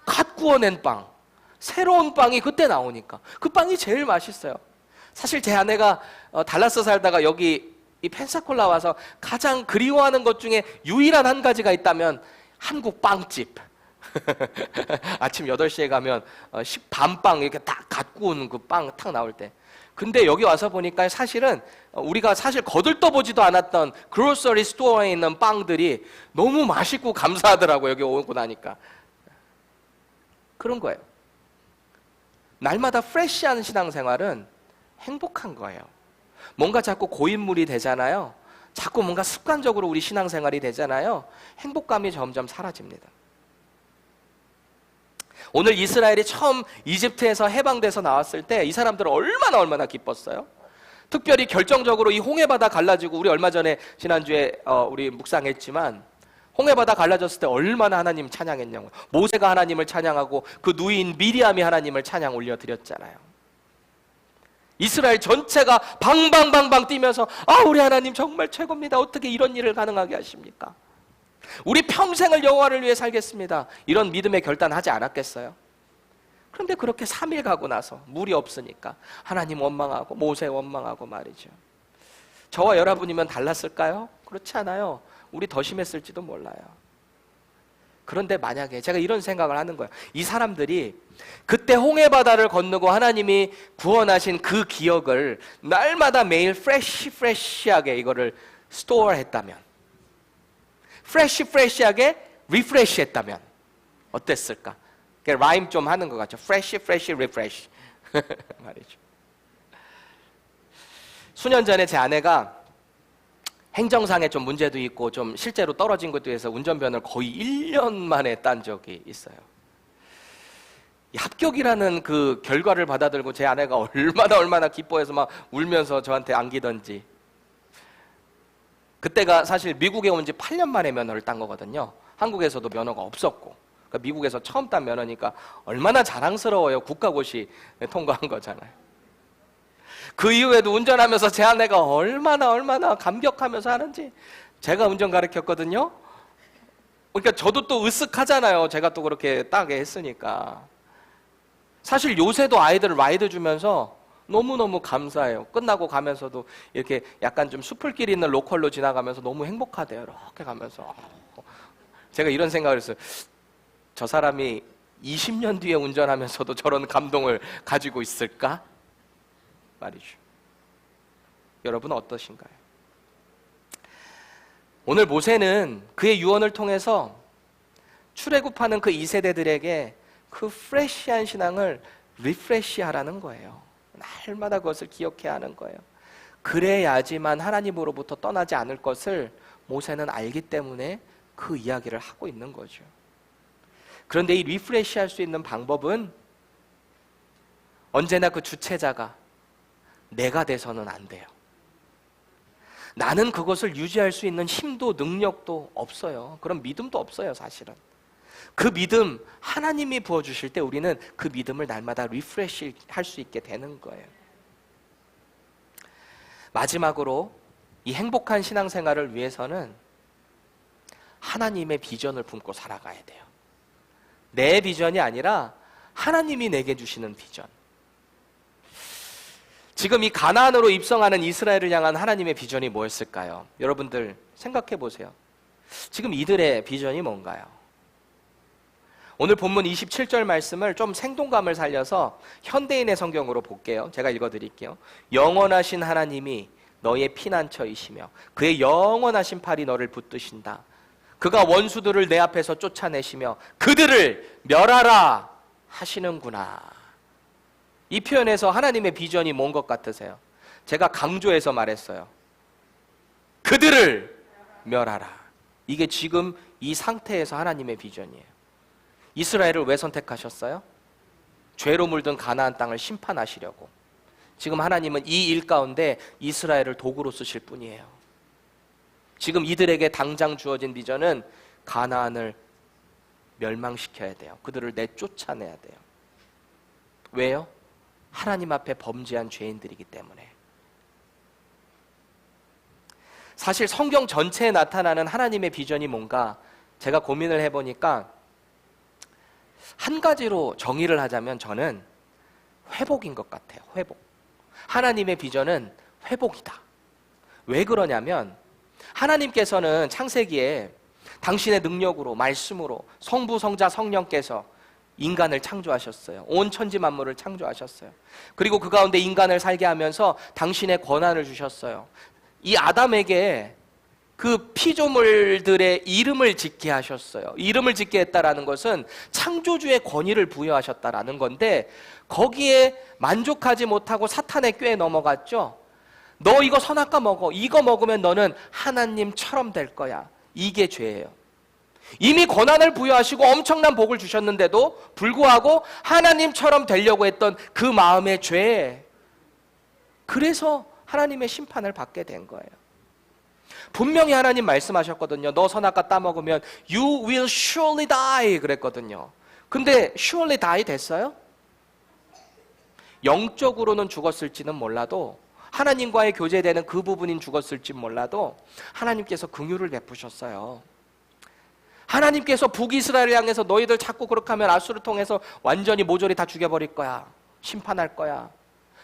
갓 구워낸 빵, 새로운 빵이 그때 나오니까 그 빵이 제일 맛있어요. 사실 제 아내가 달라스 살다가 여기 이 펜사콜라 와서 가장 그리워하는 것 중에 유일한 한 가지가 있다면 한국 빵집. 아침 8시에 가면 밤빵 이렇게 딱 갓 구운 그 빵 탁 나올 때. 근데 여기 와서 보니까 사실은 우리가 사실 거들떠보지도 않았던 그로서리 스토어에 있는 빵들이 너무 맛있고 감사하더라고요. 여기 오고 나니까. 그런 거예요. 날마다 프레시한 신앙생활은 행복한 거예요. 뭔가 자꾸 고인물이 되잖아요. 자꾸 뭔가 습관적으로 우리 신앙생활이 되잖아요. 행복감이 점점 사라집니다. 오늘 이스라엘이 처음 이집트에서 해방돼서 나왔을 때 이 사람들은 얼마나 기뻤어요. 특별히 결정적으로 이 홍해바다 갈라지고, 우리 얼마 전에 지난주에 우리 묵상했지만 홍해바다 갈라졌을 때 얼마나 하나님 찬양했냐고. 모세가 하나님을 찬양하고 그 누이인 미리암이 하나님을 찬양 올려드렸잖아요. 이스라엘 전체가 방방방방 뛰면서 우리 하나님 정말 최고입니다. 어떻게 이런 일을 가능하게 하십니까? 우리 평생을 여호와를 위해 살겠습니다. 이런 믿음의 결단하지 않았겠어요? 그런데 그렇게 3일 가고 나서 물이 없으니까 하나님 원망하고 모세 원망하고 말이죠. 저와 여러분이면 달랐을까요? 그렇지 않아요. 우리 더 심했을지도 몰라요. 그런데 만약에 제가 이런 생각을 하는 거예요. 이 사람들이 그때 홍해바다를 건너고 하나님이 구원하신 그 기억을 날마다 매일 프레시하게 이거를 스토어했다면, 프레시하게 리프레시했다면 어땠을까? 라임 좀 하는 것 같죠. 프레시 리프레시 말이죠. 수년 전에 제 아내가 행정상에 좀 문제도 있고 좀 실제로 떨어진 것도 해서 운전면허를 거의 1년 만에 딴 적이 있어요. 이 합격이라는 그 결과를 받아들고 제 아내가 얼마나 기뻐해서 막 울면서 저한테 안기던지. 그때가 사실 미국에 온 지 8년 만에 면허를 딴 거거든요. 한국에서도 면허가 없었고, 그러니까 미국에서 처음 딴 면허니까 얼마나 자랑스러워요. 국가고시 통과한 거잖아요. 그 이후에도 운전하면서 제 아내가 얼마나 감격하면서 하는지 제가 운전 가르쳤거든요. 그러니까 저도 또 으쓱하잖아요. 제가 또 그렇게 따게 했으니까. 사실 요새도 아이들 라이드 주면서 너무너무 감사해요. 끝나고 가면서도 이렇게 약간 좀 숲을길 있는 로컬로 지나가면서 너무 행복하대요. 이렇게 가면서. 제가 이런 생각을 했어요. 저 사람이 20년 뒤에 운전하면서도 저런 감동을 가지고 있을까? 말이죠. 여러분 어떠신가요? 오늘 모세는 그의 유언을 통해서 출애굽하는 그 2세대들에게 그 프레시한 신앙을 리프레시하라는 거예요. 날마다 그것을 기억해야 하는 거예요. 그래야지만 하나님으로부터 떠나지 않을 것을 모세는 알기 때문에 그 이야기를 하고 있는 거죠. 그런데 이 리프레시할 수 있는 방법은 언제나 그 주체자가 내가 돼서는 안 돼요. 나는 그것을 유지할 수 있는 힘도 능력도 없어요. 그런 믿음도 없어요, 사실은. 그 믿음 하나님이 부어주실 때 우리는 그 믿음을 날마다 리프레시 할 수 있게 되는 거예요. 마지막으로 이 행복한 신앙생활을 위해서는 하나님의 비전을 품고 살아가야 돼요. 내 비전이 아니라 하나님이 내게 주시는 비전. 지금 이 가나안으로 입성하는 이스라엘을 향한 하나님의 비전이 뭐였을까요? 여러분들 생각해 보세요. 지금 이들의 비전이 뭔가요? 오늘 본문 27절 말씀을 좀 생동감을 살려서 현대인의 성경으로 볼게요. 제가 읽어드릴게요. 영원하신 하나님이 너의 피난처이시며 그의 영원하신 팔이 너를 붙드신다. 그가 원수들을 내 앞에서 쫓아내시며 그들을 멸하라 하시는구나. 이 표현에서 하나님의 비전이 뭔 것 같으세요? 제가 강조해서 말했어요. 그들을 멸하라. 이게 지금 이 상태에서 하나님의 비전이에요. 이스라엘을 왜 선택하셨어요? 죄로 물든 가나안 땅을 심판하시려고. 지금 하나님은 이 일 가운데 이스라엘을 도구로 쓰실 뿐이에요. 지금 이들에게 당장 주어진 비전은 가나안을 멸망시켜야 돼요. 그들을 내쫓아내야 돼요. 왜요? 하나님 앞에 범죄한 죄인들이기 때문에. 사실 성경 전체에 나타나는 하나님의 비전이 뭔가 제가 고민을 해보니까 한 가지로 정의를 하자면 저는 회복인 것 같아요. 회복. 하나님의 비전은 회복이다. 왜 그러냐면 하나님께서는 창세기에 당신의 능력으로, 말씀으로 성부, 성자, 성령께서 인간을 창조하셨어요. 온 천지 만물을 창조하셨어요. 그리고 그 가운데 인간을 살게 하면서 당신의 권한을 주셨어요. 이 아담에게 그 피조물들의 이름을 짓게 하셨어요. 이름을 짓게 했다라는 것은 창조주의 권위를 부여하셨다라는 건데, 거기에 만족하지 못하고 사탄의 꾀에 넘어갔죠. 너 이거 선악과 먹어. 이거 먹으면 너는 하나님처럼 될 거야. 이게 죄예요. 이미 권한을 부여하시고 엄청난 복을 주셨는데도 불구하고 하나님처럼 되려고 했던 그 마음의 죄, 그래서 하나님의 심판을 받게 된 거예요. 분명히 하나님 말씀하셨거든요. 너 선악과 따먹으면 You will surely die 그랬거든요. 근데 surely die 됐어요? 영적으로는 죽었을지는 몰라도, 하나님과의 교제되는 그 부분인 죽었을지 몰라도 하나님께서 긍휼을 베푸셨어요. 하나님께서 북이스라엘을 향해서 너희들 자꾸 그렇게 하면 아수를 통해서 완전히 모조리 다 죽여버릴 거야. 심판할 거야.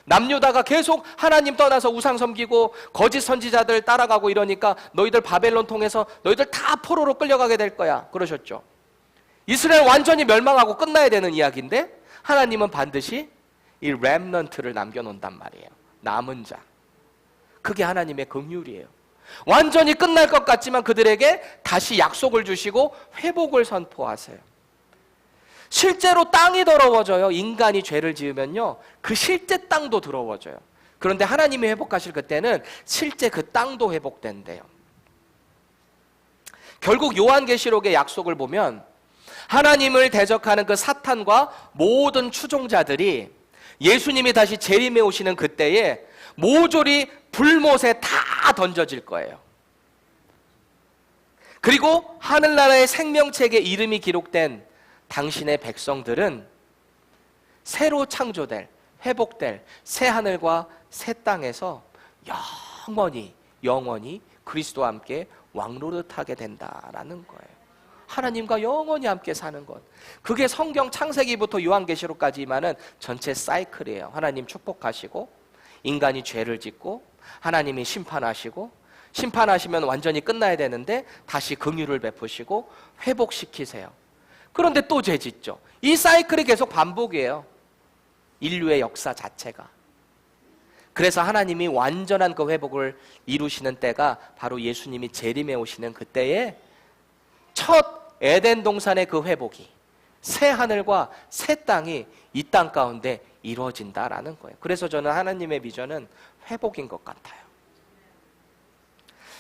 남유다가 계속 하나님 떠나서 우상 섬기고 거짓 선지자들 따라가고 이러니까 너희들 바벨론 통해서 너희들 다 포로로 끌려가게 될 거야. 그러셨죠. 이스라엘 완전히 멸망하고 끝나야 되는 이야기인데 하나님은 반드시 이 렘넌트를 남겨놓는단 말이에요. 남은 자. 그게 하나님의 긍휼이에요. 완전히 끝날 것 같지만 그들에게 다시 약속을 주시고 회복을 선포하세요. 실제로 땅이 더러워져요. 인간이 죄를 지으면요, 그 실제 땅도 더러워져요. 그런데 하나님이 회복하실 그때는 실제 그 땅도 회복된대요. 결국 요한계시록의 약속을 보면 하나님을 대적하는 그 사탄과 모든 추종자들이 예수님이 다시 재림해 오시는 그때에 모조리 불못에 다 던져질 거예요. 그리고 하늘나라의 생명책에 이름이 기록된 당신의 백성들은 새로 창조될, 회복될 새 하늘과 새 땅에서 영원히 그리스도와 함께 왕노릇하게 된다라는 거예요. 하나님과 영원히 함께 사는 것. 그게 성경 창세기부터 요한계시록까지 임하는 전체 사이클이에요. 하나님 축복하시고 인간이 죄를 짓고 하나님이 심판하시고, 심판하시면 완전히 끝나야 되는데 다시 긍휼을 베푸시고 회복시키세요. 그런데 또 죄 짓죠. 이 사이클이 계속 반복이에요. 인류의 역사 자체가. 그래서 하나님이 완전한 그 회복을 이루시는 때가 바로 예수님이 재림해 오시는 그때에 첫 에덴 동산의 그 회복이, 새 하늘과 새 땅이 이 땅 가운데 이루어진다라는 거예요. 그래서 저는 하나님의 비전은 회복인 것 같아요.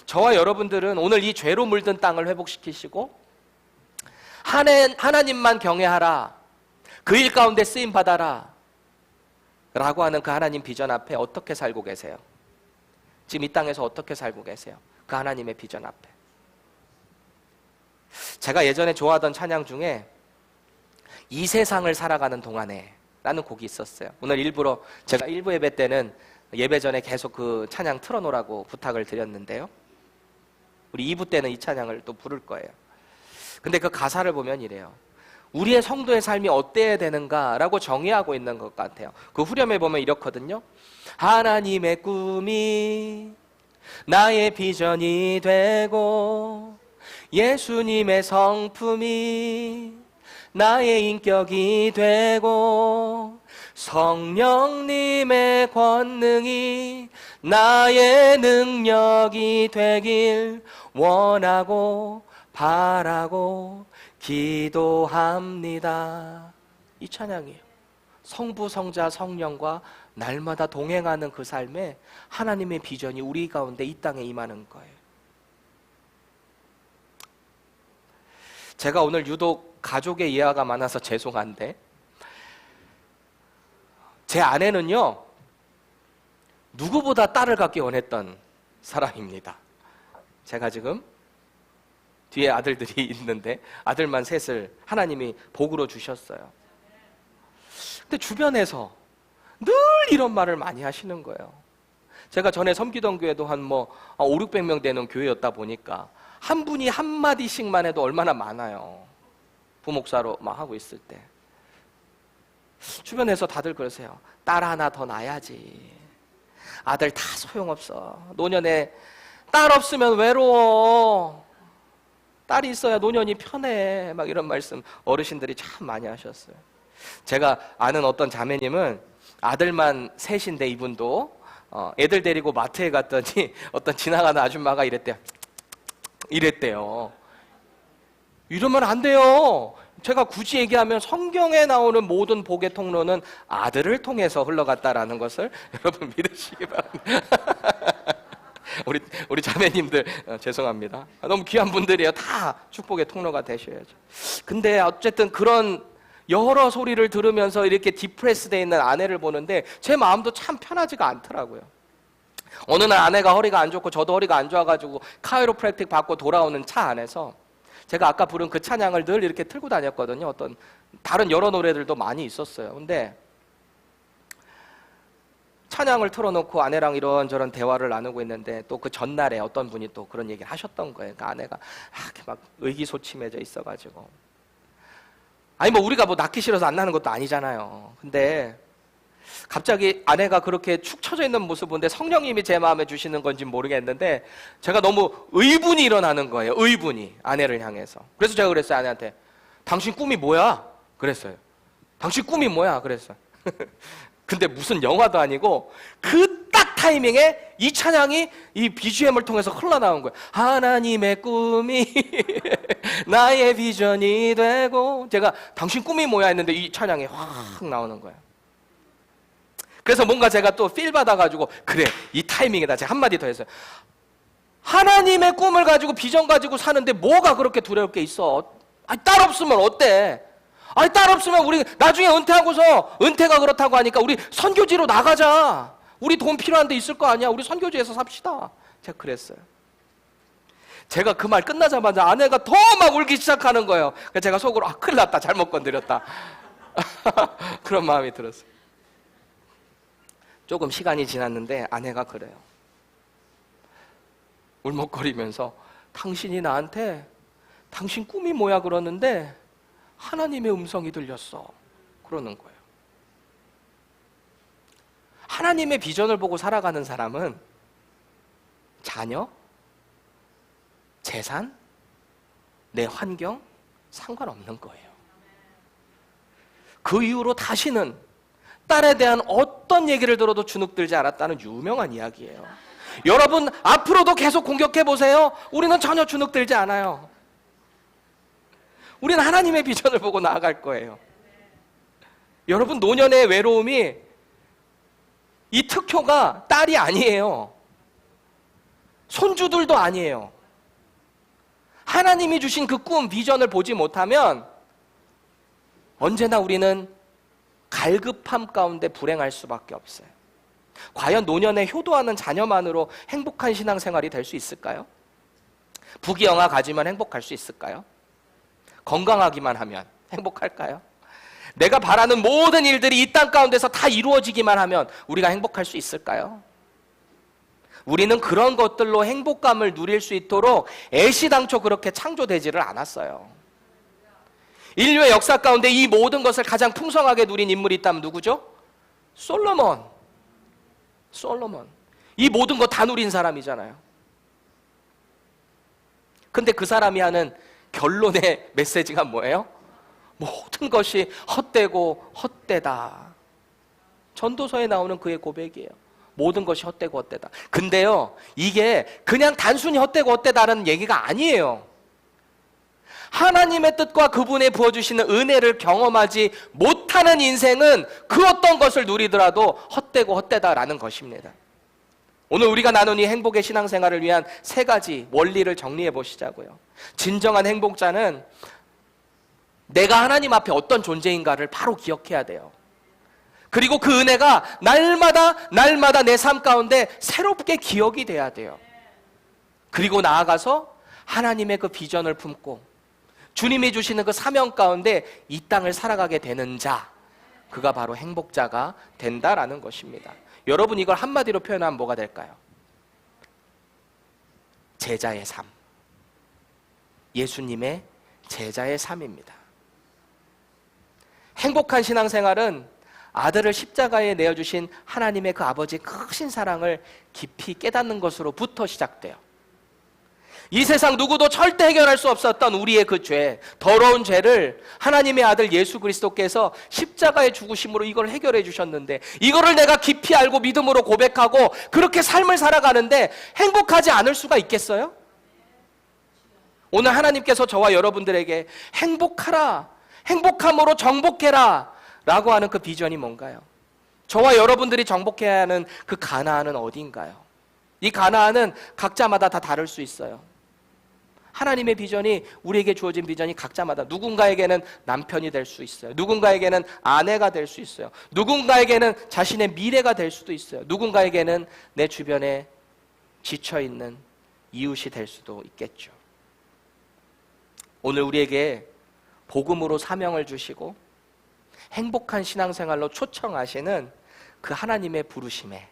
저와 여러분들은 오늘 이 죄로 물든 땅을 회복시키시고 하나님만 경외하라, 그 일 가운데 쓰임 받아라 라고 하는 그 하나님 비전 앞에 어떻게 살고 계세요? 지금 이 땅에서 어떻게 살고 계세요? 그 하나님의 비전 앞에. 제가 예전에 좋아하던 찬양 중에 이 세상을 살아가는 동안에 라는 곡이 있었어요. 오늘 일부러 제가 1부 예배 때는 예배 전에 계속 그 찬양 틀어놓으라고 부탁을 드렸는데요, 우리 2부 때는 이 찬양을 또 부를 거예요. 근데 그 가사를 보면 이래요. 우리의 성도의 삶이 어때야 되는가 라고 정의하고 있는 것 같아요. 그 후렴에 보면 이렇거든요. 하나님의 꿈이 나의 비전이 되고 예수님의 성품이 나의 인격이 되고 성령님의 권능이 나의 능력이 되길 원하고 바라고 기도합니다. 이 찬양이에요. 성부, 성자, 성령과 날마다 동행하는 그 삶에 하나님의 비전이 우리 가운데 이 땅에 임하는 거예요. 제가 오늘 유독 가족의 이해가 많아서 죄송한데, 제 아내는요, 누구보다 딸을 갖기 원했던 사람입니다. 제가 지금 뒤에 아들들이 있는데 아들만 셋을 하나님이 복으로 주셨어요. 근데 주변에서 늘 이런 말을 많이 하시는 거예요. 제가 전에 섬기던 교회도 한 500~600명 되는 교회였다 보니까 한 분이 한마디씩만 해도 얼마나 많아요. 부목사로 막 하고 있을 때. 주변에서 다들 그러세요. 딸 하나 더 낳아야지. 아들 다 소용없어. 노년에 딸 없으면 외로워. 딸이 있어야 노년이 편해. 막 이런 말씀 어르신들이 참 많이 하셨어요. 제가 아는 어떤 자매님은 아들만 셋인데 이분도 애들 데리고 마트에 갔더니 어떤 지나가는 아줌마가 이랬대요. 이러면 안 돼요. 제가 굳이 얘기하면 성경에 나오는 모든 복의 통로는 아들을 통해서 흘러갔다라는 것을 여러분 믿으시기 바랍니다. 우리 자매님들 죄송합니다. 너무 귀한 분들이에요. 다 축복의 통로가 되셔야죠. 근데 어쨌든 그런 여러 소리를 들으면서 이렇게 디프레스되어 있는 아내를 보는데 제 마음도 참 편하지가 않더라고요. 어느 날 아내가 허리가 안 좋고 저도 허리가 안 좋아가지고 카이로프랙틱 받고 돌아오는 차 안에서 제가 아까 부른 그 찬양을 늘 이렇게 틀고 다녔거든요. 어떤 다른 여러 노래들도 많이 있었어요. 근데 찬양을 틀어놓고 아내랑 이런저런 대화를 나누고 있는데 또 그 전날에 어떤 분이 또 그런 얘기를 하셨던 거예요. 그러니까 아내가 이렇게 막 의기소침해져 있어가지고 아니 뭐 우리가 뭐 낳기 싫어서 안 낳는 것도 아니잖아요. 근데 갑자기 아내가 그렇게 축 처져 있는 모습 보는데 성령님이 제 마음에 주시는 건지 모르겠는데 제가 너무 의분이 일어나는 거예요. 의분이 아내를 향해서. 그래서 제가 그랬어요. 아내한테 당신 꿈이 뭐야? 그랬어요. 당신 꿈이 뭐야? 그랬어요. 근데 무슨 영화도 아니고 그 딱 타이밍에 이 찬양이 이 BGM을 통해서 흘러나온 거예요. 하나님의 꿈이 나의 비전이 되고 제가 당신 꿈이 뭐야 했는데 이 찬양이 확 나오는 거예요. 그래서 뭔가 제가 또 필 받아가지고 그래 이 타이밍에다 제가 한마디 더 했어요. 하나님의 꿈을 가지고 비전 가지고 사는데 뭐가 그렇게 두려울 게 있어? 아니 딸 없으면 어때? 아니 딸 없으면 우리 나중에 은퇴하고서 은퇴가 그렇다고 하니까 우리 선교지로 나가자. 우리 돈 필요한 데 있을 거 아니야. 우리 선교지에서 삽시다. 제가 그랬어요. 제가 그 말 끝나자마자 아내가 더 막 울기 시작하는 거예요. 그래서 제가 속으로 큰일 났다. 잘못 건드렸다. 그런 마음이 들었어요. 조금 시간이 지났는데 아내가 그래요. 울먹거리면서 당신이 나한테 당신 꿈이 뭐야 그러는데 하나님의 음성이 들렸어. 그러는 거예요. 하나님의 비전을 보고 살아가는 사람은 자녀, 재산, 내 환경 상관없는 거예요. 그 이후로 다시는 딸에 대한 어떤 얘기를 들어도 주눅들지 않았다는 유명한 이야기예요. 여러분 앞으로도 계속 공격해 보세요. 우리는 전혀 주눅들지 않아요. 우리는 하나님의 비전을 보고 나아갈 거예요. 여러분 노년의 외로움이 이 특효가 딸이 아니에요. 손주들도 아니에요. 하나님이 주신 그 꿈, 비전을 보지 못하면 언제나 우리는 갈급함 가운데 불행할 수밖에 없어요. 과연 노년에 효도하는 자녀만으로 행복한 신앙생활이 될 수 있을까요? 부귀영화 가지면 행복할 수 있을까요? 건강하기만 하면 행복할까요? 내가 바라는 모든 일들이 이 땅 가운데서 다 이루어지기만 하면 우리가 행복할 수 있을까요? 우리는 그런 것들로 행복감을 누릴 수 있도록 애시당초 그렇게 창조되지를 않았어요. 인류의 역사 가운데 이 모든 것을 가장 풍성하게 누린 인물이 있다면 누구죠? 솔로몬. 이 모든 거 다 누린 사람이잖아요. 근데 그 사람이 하는 결론의 메시지가 뭐예요? 모든 것이 헛되고 헛되다. 전도서에 나오는 그의 고백이에요. 모든 것이 헛되고 헛되다. 근데요, 이게 그냥 단순히 헛되고 헛되다는 얘기가 아니에요. 하나님의 뜻과 그분의 부어주시는 은혜를 경험하지 못하는 인생은 그 어떤 것을 누리더라도 헛되고 헛되다라는 것입니다. 오늘 우리가 나눈 이 행복의 신앙생활을 위한 3가지 원리를 정리해 보시자고요. 진정한 행복자는 내가 하나님 앞에 어떤 존재인가를 바로 기억해야 돼요. 그리고 그 은혜가 날마다 내 삶 가운데 새롭게 기억이 돼야 돼요. 그리고 나아가서 하나님의 그 비전을 품고 주님이 주시는 그 사명 가운데 이 땅을 살아가게 되는 자, 그가 바로 행복자가 된다라는 것입니다. 여러분 이걸 한마디로 표현하면 뭐가 될까요? 제자의 삶. 예수님의 제자의 삶입니다. 행복한 신앙생활은 아들을 십자가에 내어주신 하나님의 그 아버지의 크신 사랑을 깊이 깨닫는 것으로부터 시작돼요. 이 세상 누구도 절대 해결할 수 없었던 우리의 그 죄, 더러운 죄를 하나님의 아들 예수 그리스도께서 십자가의 죽으심으로 이걸 해결해 주셨는데, 이거를 내가 깊이 알고 믿음으로 고백하고 그렇게 삶을 살아가는데 행복하지 않을 수가 있겠어요? 오늘 하나님께서 저와 여러분들에게 행복하라, 행복함으로 정복해라 라고 하는 그 비전이 뭔가요? 저와 여러분들이 정복해야 하는 그 가나안은 어디인가요? 이 가나안은 각자마다 다 다를 수 있어요. 하나님의 비전이, 우리에게 주어진 비전이 각자마다, 누군가에게는 남편이 될 수 있어요. 누군가에게는 아내가 될 수 있어요. 누군가에게는 자신의 미래가 될 수도 있어요. 누군가에게는 내 주변에 지쳐있는 이웃이 될 수도 있겠죠. 오늘 우리에게 복음으로 사명을 주시고 행복한 신앙생활로 초청하시는 그 하나님의 부르심에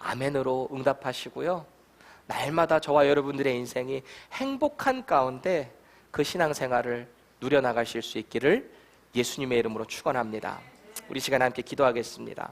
아멘으로 응답하시고요, 날마다 저와 여러분들의 인생이 행복한 가운데 그 신앙생활을 누려나가실 수 있기를 예수님의 이름으로 축원합니다. 우리 시간에 함께 기도하겠습니다.